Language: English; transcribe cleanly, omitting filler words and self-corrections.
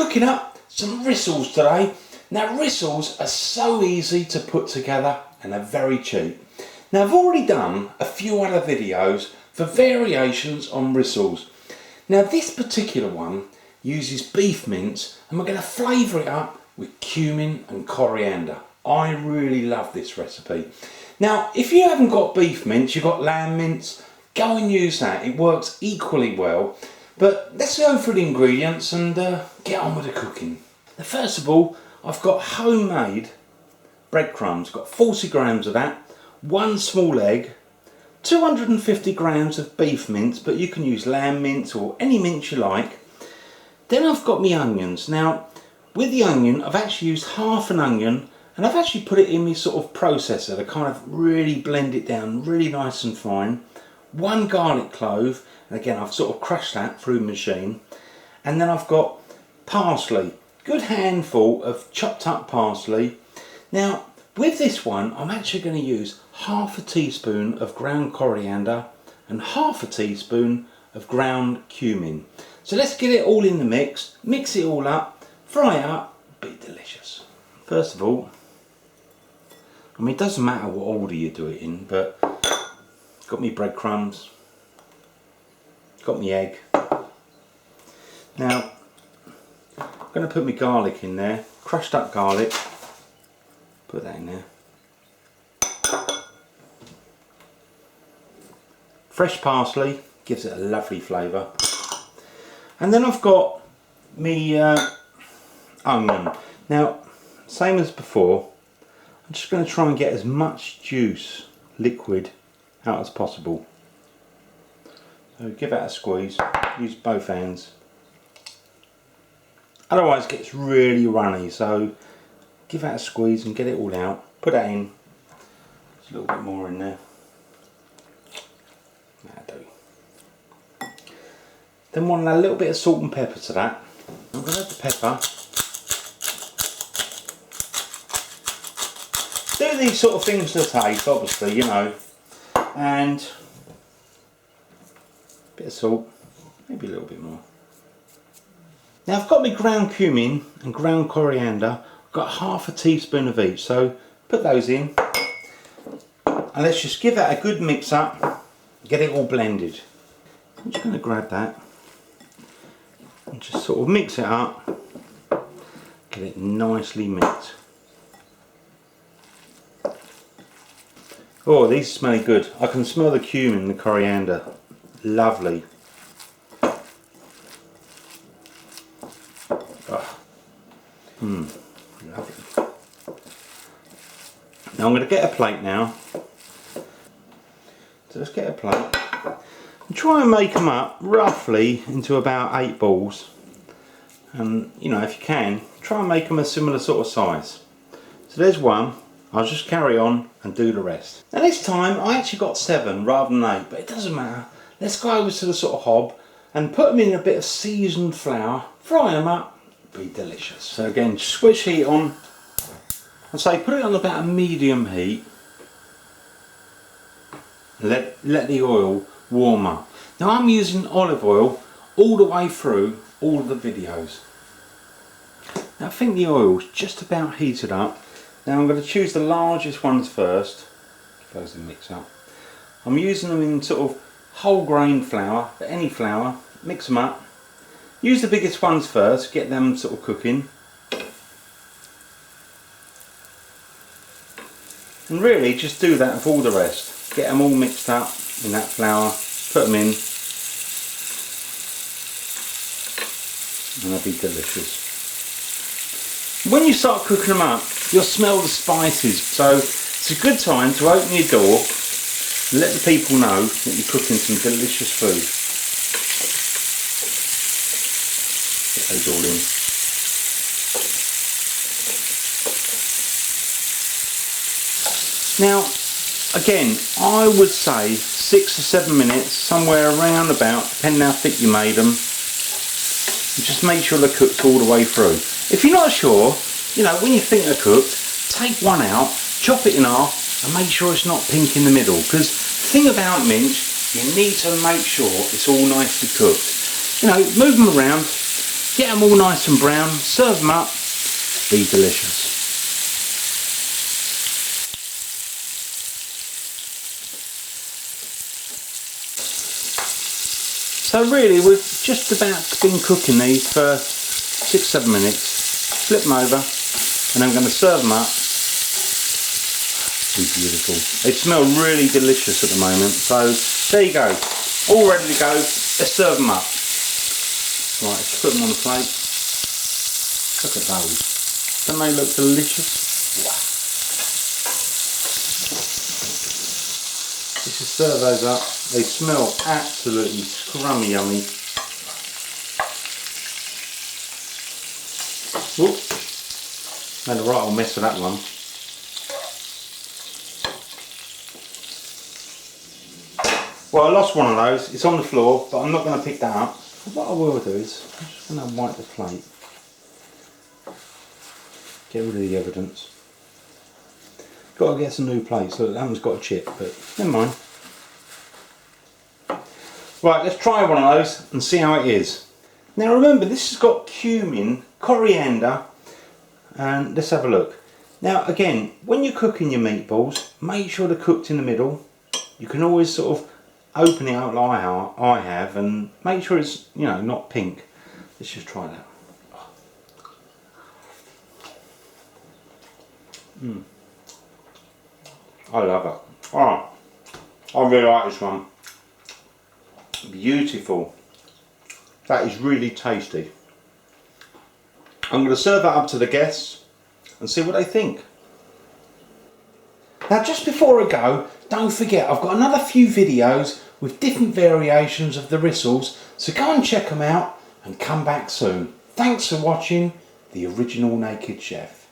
cooking up some rissoles today. Now rissoles are so easy to put together and are very cheap. Now I've already done a few other videos for variations on rissoles. Now this particular one uses beef mince and we're going to flavour it up with cumin and coriander. I really love this recipe. Now if you haven't got beef mince, you've got lamb mince, go and use that. It works equally well. But let's go through the ingredients and get on with the cooking. Now first of all, I've got homemade breadcrumbs, got 40 grams of that, one small egg, 250 grams of beef mince, but you can use lamb mince or any mince you like. Then I've got my onions. Now with the onion, I've actually used half an onion and I've actually put it in my sort of processor to kind of really blend it down really nice and fine. One garlic clove, and again I've sort of crushed that through the machine. And then I've got parsley, good handful of chopped up parsley. Now with this one I'm actually going to use half a teaspoon of ground coriander and half a teaspoon of ground cumin. So let's get it all in the mix it all up, fry it up, be delicious. First of all, I mean it doesn't matter what order you do it in, but got me breadcrumbs, got me egg. Now I'm going to put my garlic in there, crushed up garlic, put that in there. Fresh parsley gives it a lovely flavour. And then I've got me onion. Now same as before, I'm just going to try and get as much juice, liquid, out as possible. So give that a squeeze, use both hands. Otherwise it gets really runny, so give that a squeeze and get it all out. Put that in. There's a little bit more in there. That'll do. Then want a little bit of salt and pepper to that. I'm going to add the pepper. Do these sort of things to taste, obviously, you know. And a bit of salt, maybe a little bit more. Now I've got my ground cumin and ground coriander. I've got half a teaspoon of each, so put those in and let's just give that a good mix up, get it all blended. I'm just going to grab that and just sort of mix it up, get it nicely mixed. Oh, these smell good. I can smell the cumin and the coriander. Lovely. Oh. Lovely. Now I'm going to get a plate now. So let's get a plate. And try and make them up roughly into about 8 balls. And you know, if you can, try and make them a similar sort of size. So there's one. I'll just carry on and do the rest. Now this time I actually got 7 rather than 8, but it doesn't matter. Let's go over to the sort of hob and put them in a bit of seasoned flour, fry them up, be delicious. So again, switch heat on and say put it on about a medium heat. Let the oil warm up. Now I'm using olive oil all the way through all of the videos. Now I think the oil's just about heated up. Now I'm going to choose the largest ones first. Give those a mix up. I'm using them in sort of whole grain flour, but any flour, mix them up. Use the biggest ones first, get them sort of cooking. And really just do that with all the rest. Get them all mixed up in that flour, put them in, and they'll be delicious. When you start cooking them up, you'll smell the spices, so it's a good time to open your door and let the people know that you're cooking some delicious food. Get those all in. Now again, I would say 6 or 7 minutes, somewhere around about, depending how thick you made them. And just make sure they're cooked all the way through. If you're not sure, you know, when you think they're cooked, take one out, chop it in half and make sure it's not pink in the middle, because the thing about mince, you need to make sure it's all nicely cooked. You know, move them around, Get them all nice and brown, serve them up, be delicious. So really we've just about been cooking these for 6-7 minutes. Flip them over and I'm going to serve them up. They're beautiful. They smell really delicious at the moment. So there you go. All ready to go. Let's serve them up. Right, let's put them on the plate. Look at those. Don't they look delicious? Wow. Let's just serve those up. They smell absolutely scrummy yummy. Whoop. Made a right old mess of that one. Well, I lost one of those. It's on the floor, but I'm not going to pick that up. What I will do is, I'm just going to wipe the plate. Get rid of the evidence. Got to get some new plates. Look, that one's got a chip, but never mind. Right, let's try one of those and see how it is. Now remember, this has got cumin, coriander, and let's have a look. Now again, when you're cooking your meatballs, make sure they're cooked in the middle. You can always sort of open it out like I have and make sure it's, you know, not pink. Let's just try that. I love it. Alright, I really like this one. Beautiful. That is really tasty. I'm going to serve that up to the guests and see what they think. Now just before I go, don't forget I've got another few videos with different variations of the rissoles, so go and check them out and come back soon. Thanks for watching The Original Naked Chef.